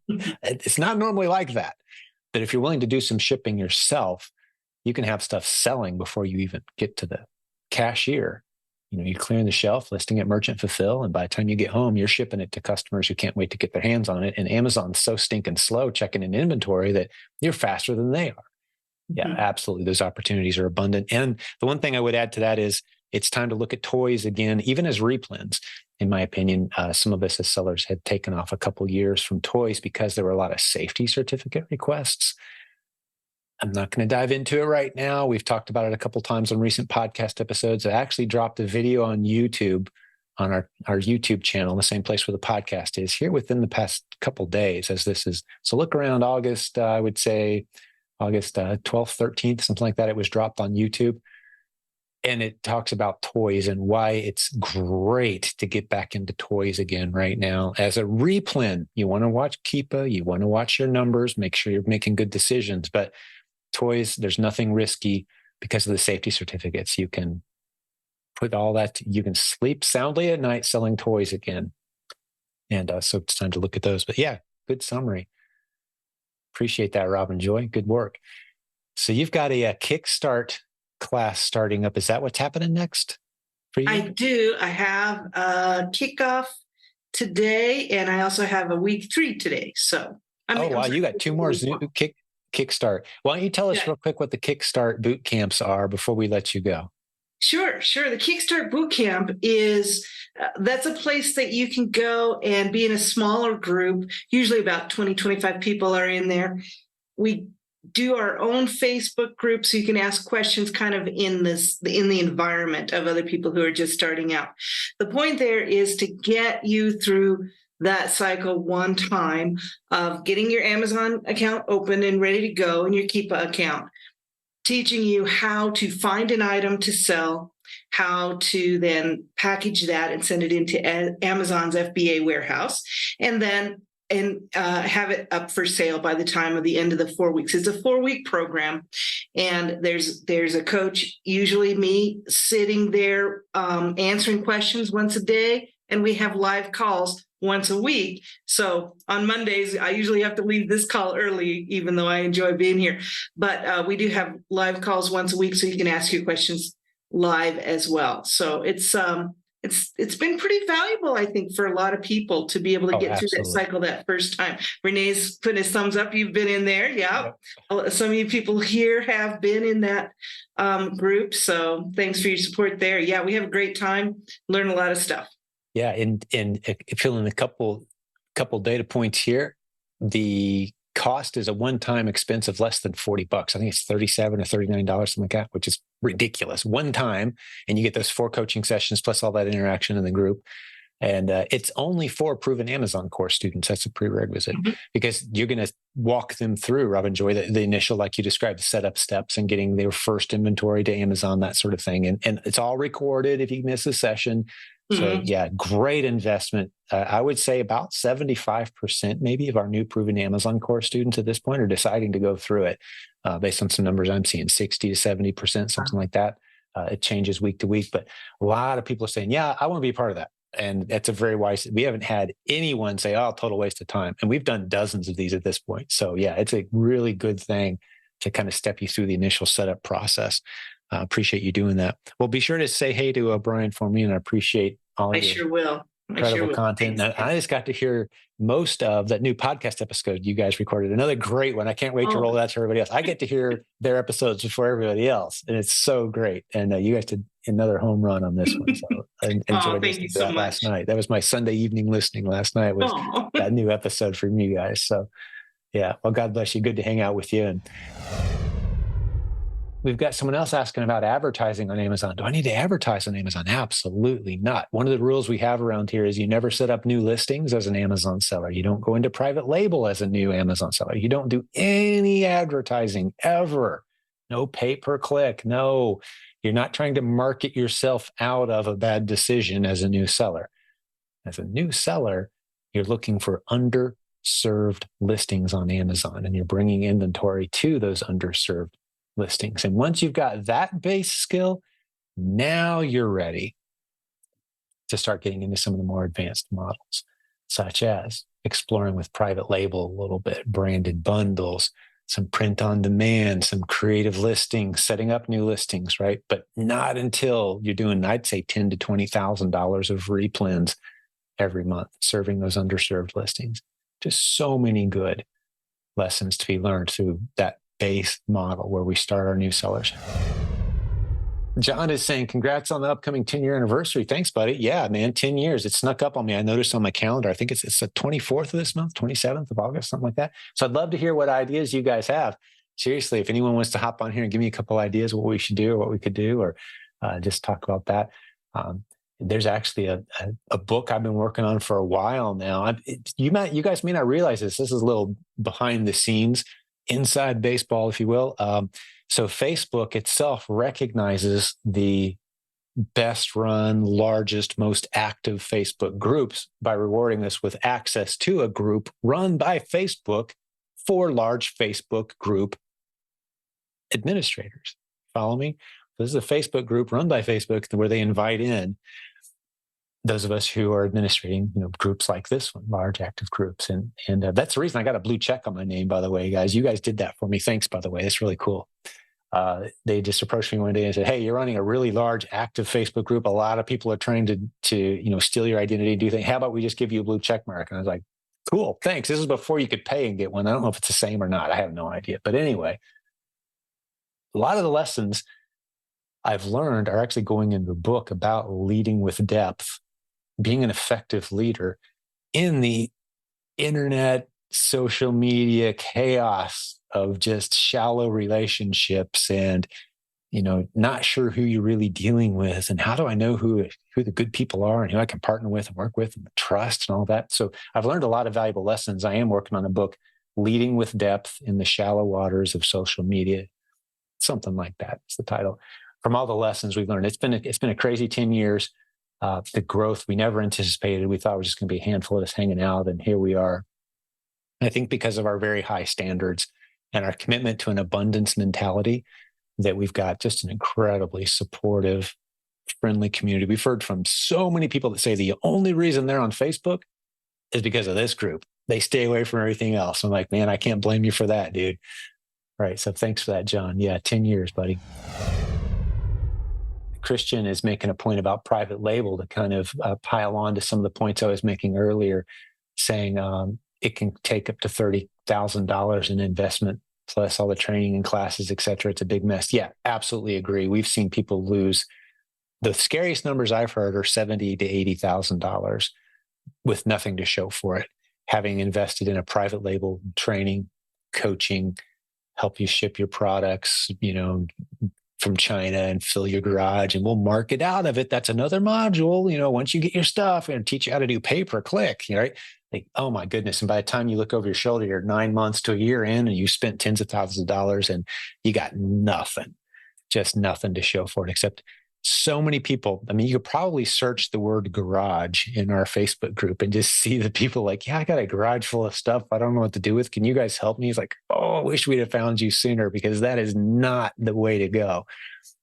It's not normally like that. But if you're willing to do some shipping yourself, you can have stuff selling before you even get to the cashier. You're clearing the shelf, listing at merchant fulfill, and by the time you get home, you're shipping it to customers who can't wait to get their hands on it. And Amazon's so stinking slow checking in inventory that you're faster than they are. Yeah, absolutely. Those opportunities are abundant. And the one thing I would add to that is it's time to look at toys again, even as replens. In my opinion, some of us as sellers had taken off a couple years from toys because there were a lot of safety certificate requests. I'm not going to dive into it right now. We've talked about it a couple times on recent podcast episodes. I actually dropped a video on YouTube, on our YouTube channel, the same place where the podcast is, here within the past couple days, as this is. So look around August, I would say August 12th, 13th, something like that. It was dropped on YouTube. And it talks about toys and why it's great to get back into toys again right now. As a replen, you want to watch Keepa, you want to watch your numbers, make sure you're making good decisions. But toys, there's nothing risky because of the safety certificates. You can put all that, you can sleep soundly at night selling toys again. And so it's time to look at those. But yeah, good summary. Appreciate that, Robin Joy. Good work. So you've got a Kickstart class starting up. Is that what's happening next for you? I do. I have a kickoff today, and I also have a week 3 today. So you got 2 more Kickstart. Why don't you tell us real quick what the Kickstart boot camps are before we let you go? Sure. The Kickstart Bootcamp is, that's a place that you can go and be in a smaller group. Usually about 20, 25 people are in there. We do our own Facebook group, so you can ask questions kind of in the environment of other people who are just starting out. The point there is to get you through that cycle one time of getting your Amazon account open and ready to go, and your Keepa account, teaching you how to find an item to sell, how to then package that and send it into Amazon's FBA warehouse, and then have it up for sale by the time of the end of the 4 weeks. It's a 4-week program, and there's a coach, usually me, sitting there answering questions once a day, and we have live calls once a week. So on Mondays, I usually have to leave this call early, even though I enjoy being here. But we do have live calls once a week, so you can ask your questions live as well. So it's been pretty valuable, I think, for a lot of people to be able to get through that cycle that first time. Renee's putting his thumbs up. You've been in there. Yeah. Yep. Some of you people here have been in that group. So thanks for your support there. Yeah, we have a great time, learn a lot of stuff. Yeah. And filling a couple data points here. The cost is a one-time expense of less than $40. I think it's $37 or $39, something like that, which is ridiculous. One time, and you get those 4 coaching sessions plus all that interaction in the group. And it's only for proven Amazon course students. That's a prerequisite because you're going to walk them through, Rob and Joy, the initial, like you described, the setup steps and getting their first inventory to Amazon, that sort of thing. And it's all recorded if you miss a session. So yeah, great investment. I would say about 75% maybe of our new proven Amazon course students at this point are deciding to go through it based on some numbers I'm seeing, 60 to 70%, something like that. It changes week to week, but a lot of people are saying, yeah, I want to be a part of that. And that's a very wise, we haven't had anyone say, oh, total waste of time. And we've done dozens of these at this point. So yeah, it's a really good thing to kind of step you through the initial setup process. Appreciate you doing that. Well, be sure to say hey to Brian for me, and I appreciate all I your sure will. incredible content. Thanks. I just got to hear most of that new podcast episode you guys recorded. Another great one. I can't wait to roll that to everybody else. I get to hear their episodes before everybody else, and it's so great. And you guys did another home run on this one. So I enjoyed listening to that last night. That was my Sunday evening listening last night, was that new episode from you guys. So yeah, well, God bless you. Good to hang out with you. And we've got someone else asking about advertising on Amazon. Do I need to advertise on Amazon? Absolutely not. One of the rules we have around here is you never set up new listings as an Amazon seller. You don't go into private label as a new Amazon seller. You don't do any advertising ever. No pay per click. No, you're not trying to market yourself out of a bad decision as a new seller. As a new seller, you're looking for underserved listings on Amazon, and you're bringing inventory to those underserved listings. And once you've got that base skill, now you're ready to start getting into some of the more advanced models, such as exploring with private label a little bit, branded bundles, some print on demand, some creative listings, setting up new listings, right? But not until you're doing, I'd say, $10,000 to $20,000 of replens every month, serving those underserved listings. Just so many good lessons to be learned through that base model where we start our new sellers. John is saying, congrats on the upcoming 10-year anniversary. Thanks, buddy. Yeah, man, 10 years. It snuck up on me. I noticed on my calendar, I think it's the 24th of this month, 27th of August, something like that. So I'd love to hear what ideas you guys have. Seriously, if anyone wants to hop on here and give me a couple ideas what we should do or what we could do, or just talk about that. There's actually a book I've been working on for a while now. You guys may not realize this. This is a little behind the scenes, inside baseball, if you will. So Facebook itself recognizes the best run, largest, most active Facebook groups by rewarding us with access to a group run by Facebook for large Facebook group administrators. Follow me? This is a Facebook group run by Facebook where they invite in those of us who are administrating, groups like this one, large active groups. And that's the reason I got a blue check on my name, by the way, guys. You guys did that for me. Thanks, by the way. That's really cool. They just approached me one day and said, hey, you're running a really large active Facebook group. A lot of people are trying to steal your identity and do things. How about we just give you a blue check mark? And I was like, cool, thanks. This is before you could pay and get one. I don't know if it's the same or not. I have no idea. But anyway, a lot of the lessons I've learned are actually going in the book about leading with depth, being an effective leader in the internet, social media chaos of just shallow relationships and, not sure who you're really dealing with. And how do I know who the good people are and who I can partner with and work with and trust and all that. So I've learned a lot of valuable lessons. I am working on a book, Leading with Depth in the Shallow Waters of Social Media. Something like that is the title. From all the lessons we've learned, it's been a crazy 10 years. The growth we never anticipated. We thought it was just going to be a handful of us hanging out, and here we are. I think because of our very high standards and our commitment to an abundance mentality, that we've got just an incredibly supportive, friendly community. We've heard from so many people that say the only reason they're on Facebook is because of this group. They stay away from everything else. I'm like, man, I can't blame you for that, dude. All right. So thanks for that, John. Yeah, 10 years, buddy. Christian is making a point about private label to kind of pile on to some of the points I was making earlier, saying it can take up to $30,000 in investment, plus all the training and classes, et cetera. It's a big mess. Yeah, absolutely agree. We've seen people lose. The scariest numbers I've heard are $70,000 to $80,000 with nothing to show for it, having invested in a private label training coaching, help you ship your products, from China and fill your garage, and we'll market out of it. That's another module. Once you get your stuff and teach you how to do pay-per-click, right? Like, oh my goodness. And by the time you look over your shoulder, you're 9 months to a year in and you spent tens of thousands of dollars and you got nothing, just nothing to show for it, except so many people. I mean, you could probably search the word garage in our Facebook group and just see the people like, yeah, I got a garage full of stuff I don't know what to do with. Can you guys help me? He's like, oh, I wish we'd have found you sooner, because that is not the way to go.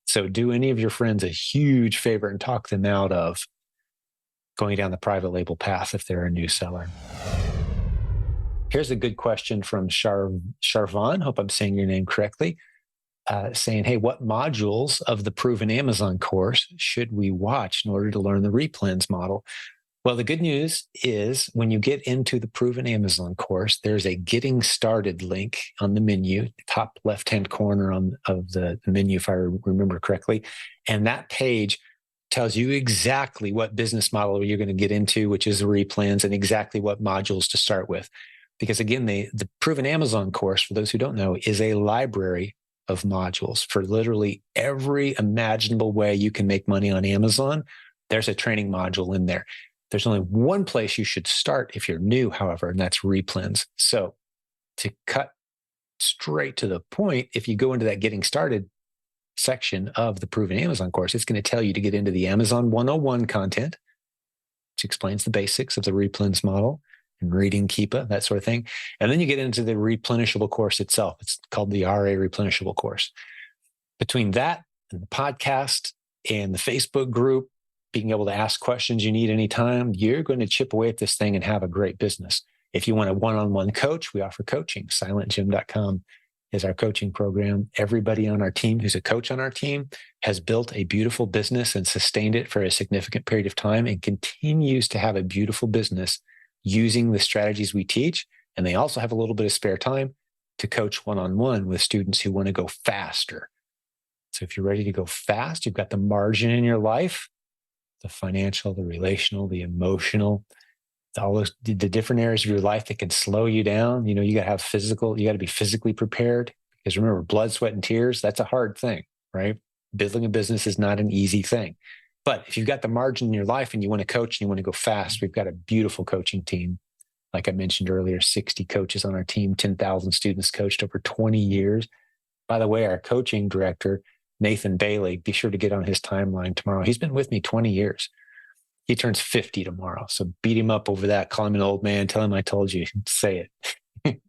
So do any of your friends a huge favor and talk them out of going down the private label path if they're a new seller. Here's a good question from Charvan. Hope I'm saying your name correctly. Saying, hey, what modules of the Proven Amazon course should we watch in order to learn the Replins model? Well, the good news is when you get into the Proven Amazon course, there's a getting started link on the menu, top left-hand corner of the menu, if I remember correctly. And that page tells you exactly what business model you're going to get into, which is the Replins, and exactly what modules to start with. Because again, the Proven Amazon course, for those who don't know, is a library of modules for literally every imaginable way you can make money on Amazon. There's a training module in there. There's only one place you should start if you're new, however, and that's Replins. So to cut straight to the point, if you go into that getting started section of the Proven Amazon course, it's going to tell you to get into the Amazon 101 content, which explains the basics of the Replins model and reading Keepa, that sort of thing. And then you get into the replenishable course itself. It's called the RA replenishable course. Between that and the podcast and the Facebook group, being able to ask questions you need anytime, you're going to chip away at this thing and have a great business. If you want a one-on-one coach, we offer coaching. silentjimdotcom is our coaching program. Everybody on our team who's a coach on our team has built a beautiful business and sustained it for a significant period of time and continues to have a beautiful business using the strategies we teach. And they also have a little bit of spare time to coach one-on-one with students who want to go faster. So if you're ready to go fast, you've got the margin in your life, the financial, the relational, the emotional, all those the different areas of your life that can slow you down. You got to have physical, you got to be physically prepared, because remember, blood, sweat, and tears, that's a hard thing, right? Building a business is not an easy thing. But if you've got the margin in your life and you want to coach and you want to go fast, we've got a beautiful coaching team. Like I mentioned earlier, 60 coaches on our team, 10,000 students coached over 20 years. By the way, our coaching director, Nathan Bailey, be sure to get on his timeline tomorrow. He's been with me 20 years. He turns 50 tomorrow. So beat him up over that. Call him an old man. Tell him I told you. Say it.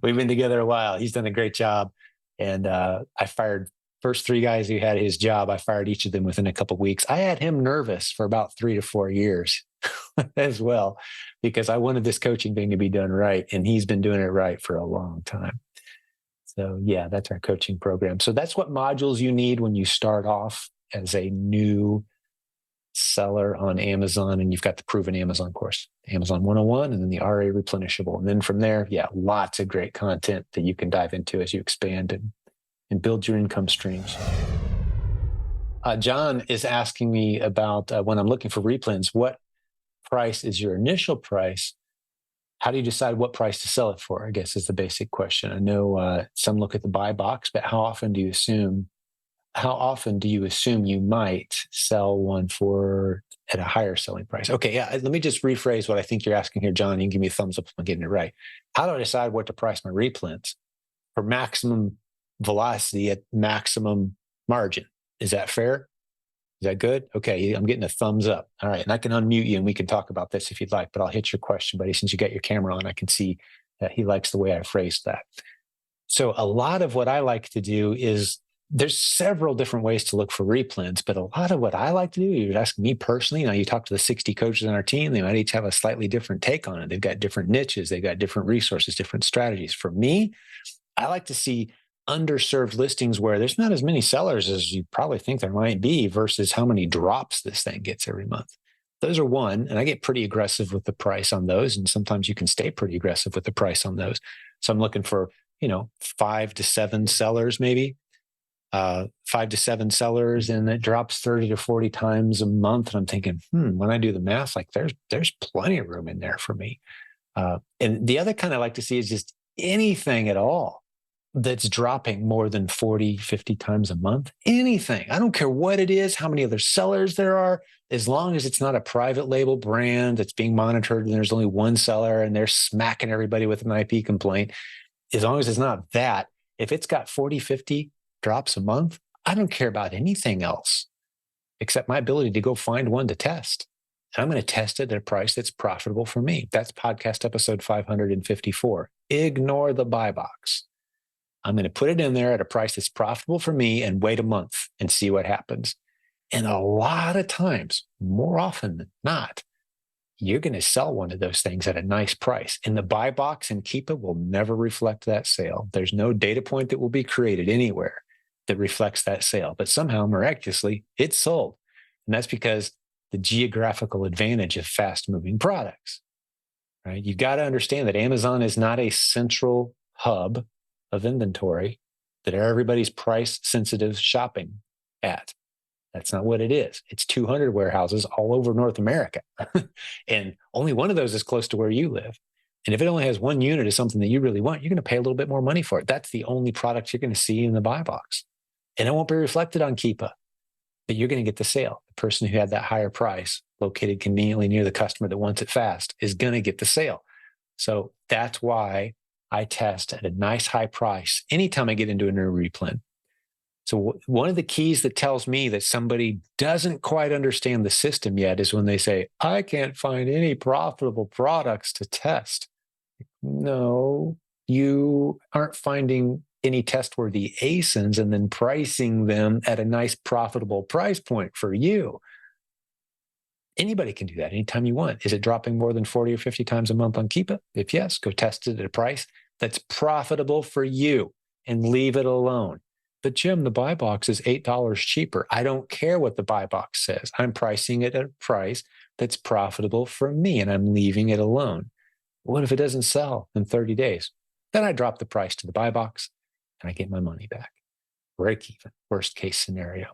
We've been together a while. He's done a great job. And I fired first 3 guys who had his job. I fired each of them within a couple of weeks. I had him nervous for about 3 to 4 years as well, because I wanted this coaching thing to be done right. And he's been doing it right for a long time. So yeah, that's our coaching program. So that's what modules you need when you start off as a new seller on Amazon, and you've got the Proven Amazon course, Amazon 101, and then the RA replenishable. And then from there, yeah, lots of great content that you can dive into as you expand and build your income streams. John is asking me about when I'm looking for replens, what price is your initial price? How do you decide what price to sell it for? I guess is the basic question. I know some look at the buy box, but how often do you assume you might sell one for at a higher selling price? Okay, yeah, let me just rephrase what I think you're asking here, John. You can give me a thumbs up if I'm getting it right. How do I decide what to price my replens for maximum velocity at maximum margin? Is that fair? Is that good? Okay, I'm getting a thumbs up. All right, and I can unmute you and we can talk about this if you'd like, but I'll hit your question, buddy. Since you got your camera on, I can see that he likes the way I phrased that. So a lot of what I like to do is, there's several different ways to look for replens, but a lot of what I like to do, you're asking me personally, you talk to the 60 coaches on our team, they might each have a slightly different take on it. They've got different niches, they've got different resources, different strategies. For me, I like to see underserved listings where there's not as many sellers as you probably think there might be versus how many drops this thing gets every month. Those are one, and I get pretty aggressive with the price on those, and sometimes you can stay pretty aggressive with the price on those. So I'm looking for, 5 to 7 sellers maybe. 5 to 7 sellers, and it drops 30 to 40 times a month. And I'm thinking, when I do the math, like there's plenty of room in there for me. And the other kind I like to see is just anything at all that's dropping more than 40, 50 times a month. Anything. I don't care what it is, how many other sellers there are, as long as it's not a private label brand that's being monitored and there's only one seller and they're smacking everybody with an IP complaint. As long as it's not that, if it's got 40, 50 drops a month, I don't care about anything else except my ability to go find one to test. I'm going to test it at a price that's profitable for me. That's podcast episode 554. Ignore the buy box. I'm going to put it in there at a price that's profitable for me and wait a month and see what happens. And a lot of times, more often than not, you're going to sell one of those things at a nice price. And the buy box and Keepa will never reflect that sale. There's no data point that will be created anywhere that reflects that sale. But somehow, miraculously, it's sold. And that's because the geographical advantage of fast-moving products, right? You've got to understand that Amazon is not a central hub of inventory that everybody's price-sensitive shopping at. That's not what it is. It's 200 warehouses all over North America. And only one of those is close to where you live. And if it only has one unit of something that you really want, you're going to pay a little bit more money for it. That's the only product you're going to see in the buy box. And it won't be reflected on Keepa, but you're going to get the sale. The person who had that higher price located conveniently near the customer that wants it fast is going to get the sale. So that's why I test at a nice high price anytime I get into a new Replin. So one of the keys that tells me that somebody doesn't quite understand the system yet is when they say, I can't find any profitable products to test. No, you aren't finding any test-worthy ASINs and then pricing them at a nice profitable price point for you. Anybody can do that anytime you want. Is it dropping more than 40 or 50 times a month on Keepa? If yes, go test it at a price that's profitable for you and leave it alone. But Jim, the buy box is $8 cheaper. I don't care what the buy box says. I'm pricing it at a price that's profitable for me and I'm leaving it alone. What if it doesn't sell in 30 days? Then I drop the price to the buy box and I get my money back. Break even, worst case scenario.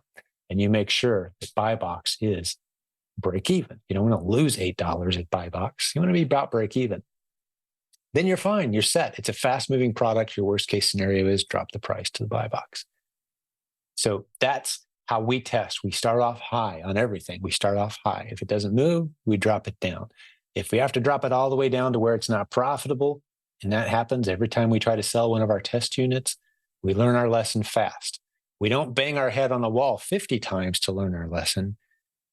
And you make sure that buy box is break even. You don't want to lose $8 at buy box. You want to be about break even. Then you're fine. You're set. It's a fast moving product. Your worst case scenario is drop the price to the buy box. So that's how we test. We start off high on everything. We start off high. If it doesn't move, we drop it down. If we have to drop it all the way down to where it's not profitable, and that happens every time we try to sell one of our test units, we learn our lesson fast. We don't bang our head on the wall 50 times to learn our lesson.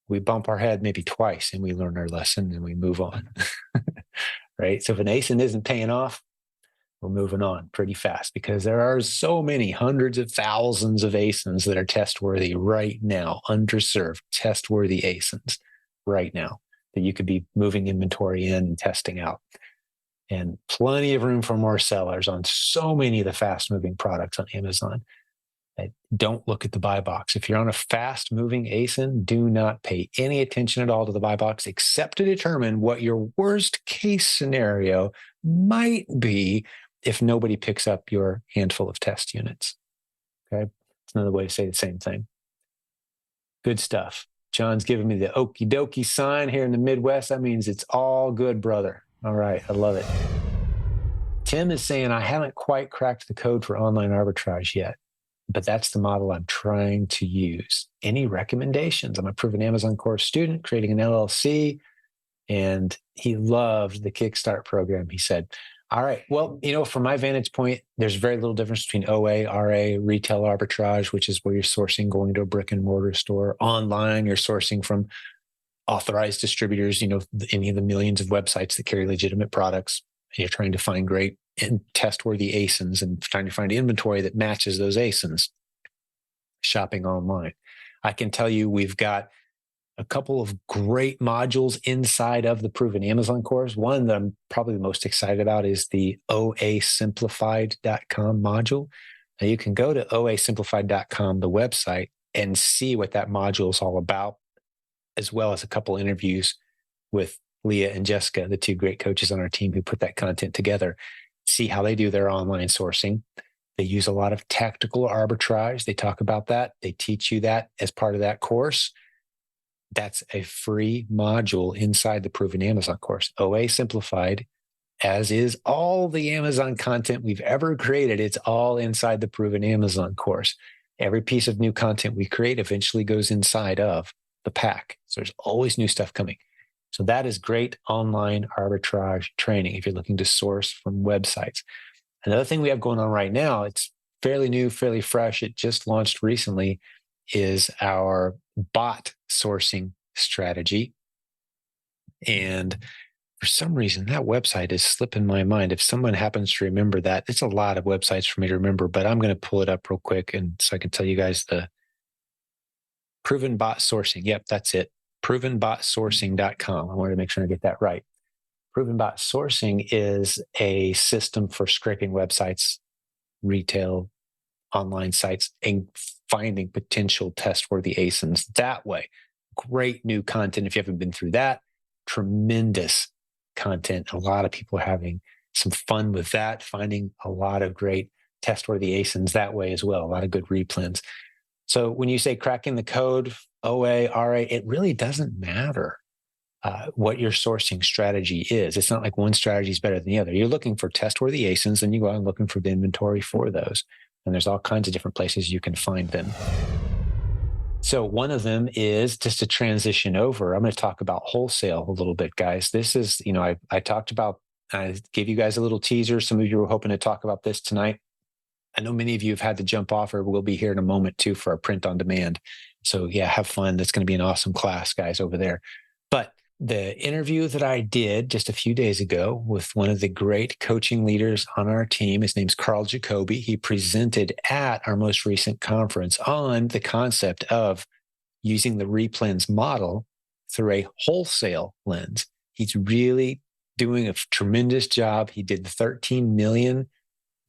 We bump our head maybe twice and we learn our lesson and we move on. Right? So if an ASIN isn't paying off, we're moving on pretty fast because there are so many hundreds of thousands of ASINs that are test-worthy right now, underserved, test-worthy ASINs right now that you could be moving inventory in and testing out. And plenty of room for more sellers on so many of the fast-moving products on Amazon. Don't look at the buy box. If you're on a fast-moving ASIN, do not pay any attention at all to the buy box except to determine what your worst-case scenario might be if nobody picks up your handful of test units. Okay? It's another way to say the same thing. Good stuff. John's giving me the okie dokie sign here in the Midwest. That means it's all good, brother. All right. I love it. Tim is saying, I haven't quite cracked the code for online arbitrage yet, but that's the model I'm trying to use. Any recommendations? I'm a proven Amazon course student creating an LLC, and he loved the Kickstart program, he said. All right. Well, from my vantage point, there's very little difference between OA, RA, retail arbitrage, which is where you're sourcing going to a brick and mortar store. Online, you're sourcing from authorized distributors, any of the millions of websites that carry legitimate products. And you're trying to find great and test-worthy ASINs and trying to find inventory that matches those ASINs. Shopping online. I can tell you we've got a couple of great modules inside of the Proven Amazon course. One that I'm probably the most excited about is the oasimplified.com module. Now you can go to oasimplified.com, the website, and see what that module is all about, as well as a couple interviews with Leah and Jessica, the two great coaches on our team who put that content together. See how they do their online sourcing. They use a lot of tactical arbitrage. They talk about that. They teach you that as part of that course. That's a free module inside the Proven Amazon course, OA Simplified, as is all the Amazon content we've ever created. It's all inside the Proven Amazon course. Every piece of new content we create eventually goes inside of the PAC. So there's always new stuff coming. So that is great online arbitrage training if you're looking to source from websites. Another thing we have going on right now, it's fairly new, fairly fresh. It just launched recently, is our bot sourcing strategy. And for some reason, that website is slipping my mind. If someone happens to remember that, it's a lot of websites for me to remember, but I'm going to pull it up real quick and so I can tell you guys the Proven Bot Sourcing. Yep, that's it. ProvenBotSourcing.com. I wanted to make sure I get that right. Proven Bot Sourcing is a system for scraping websites, retail, online sites, and finding potential test-worthy ASINs that way. Great new content. If you haven't been through that, tremendous content. A lot of people are having some fun with that, finding a lot of great test-worthy ASINs that way as well. A lot of good replins. So when you say cracking the code, OA, RA, it really doesn't matter what your sourcing strategy is. It's not like one strategy is better than the other. You're looking for test-worthy ASINs, and you go out and looking for the inventory for those. And there's all kinds of different places you can find them. So one of them is just to transition over. I'm going to talk about wholesale a little bit, guys. This is, I talked about, I gave you guys a little teaser. Some of you were hoping to talk about this tonight. I know many of you have had to jump off, or we'll be here in a moment too for our print on demand. So yeah, have fun. That's going to be an awesome class, guys, over there. But the interview that I did just a few days ago with one of the great coaching leaders on our team, his name's Carl Jacoby. He presented at our most recent conference on the concept of using the Replins model through a wholesale lens. He's really doing a tremendous job. He did 13 million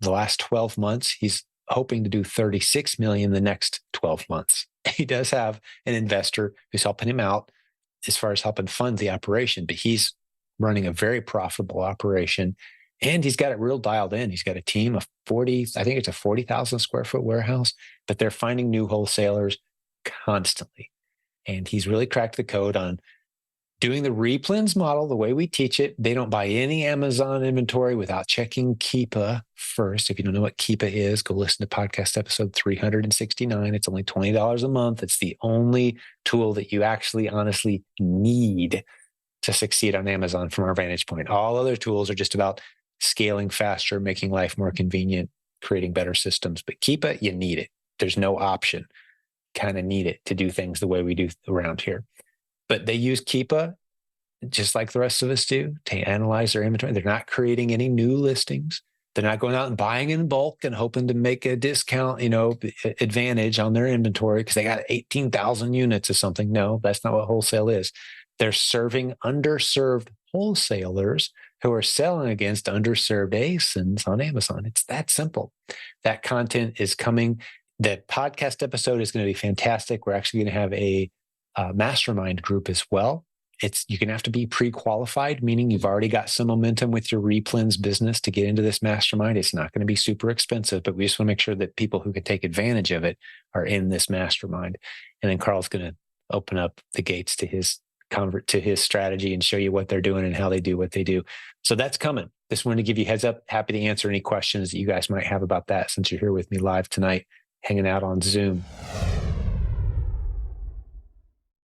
the last 12 months. He's hoping to do 36 million the next 12 months. He does have an investor who's helping him out as far as helping fund the operation, but he's running a very profitable operation, and he's got it real dialed in. He's got a team of 40, I think it's a 40,000 square foot warehouse, but they're finding new wholesalers constantly. And he's really cracked the code on doing the Replins model the way we teach it. They don't buy any Amazon inventory without checking Keepa first. If you don't know what Keepa is, go listen to podcast episode 369. It's only $20 a month. It's the only tool that you actually honestly need to succeed on Amazon from our vantage point. All other tools are just about scaling faster, making life more convenient, creating better systems. But Keepa, you need it. There's no option. Kind of need it to do things the way we do around here. But they use Keepa just like the rest of us do to analyze their inventory. They're not creating any new listings. They're not going out and buying in bulk and hoping to make a discount, advantage on their inventory because they got 18,000 units or something. No, that's not what wholesale is. They're serving underserved wholesalers who are selling against underserved ASINs on Amazon. It's that simple. That content is coming. The podcast episode is going to be fantastic. We're actually going to have a mastermind group as well. You're going to have to be pre-qualified, meaning you've already got some momentum with your Replins business to get into this mastermind. It's not going to be super expensive, but we just want to make sure that people who can take advantage of it are in this mastermind. And then Carl's going to open up the gates to his strategy and show you what they're doing and how they do what they do. So that's coming. Just wanted to give you a heads up. Happy to answer any questions that you guys might have about that since you're here with me live tonight, hanging out on Zoom.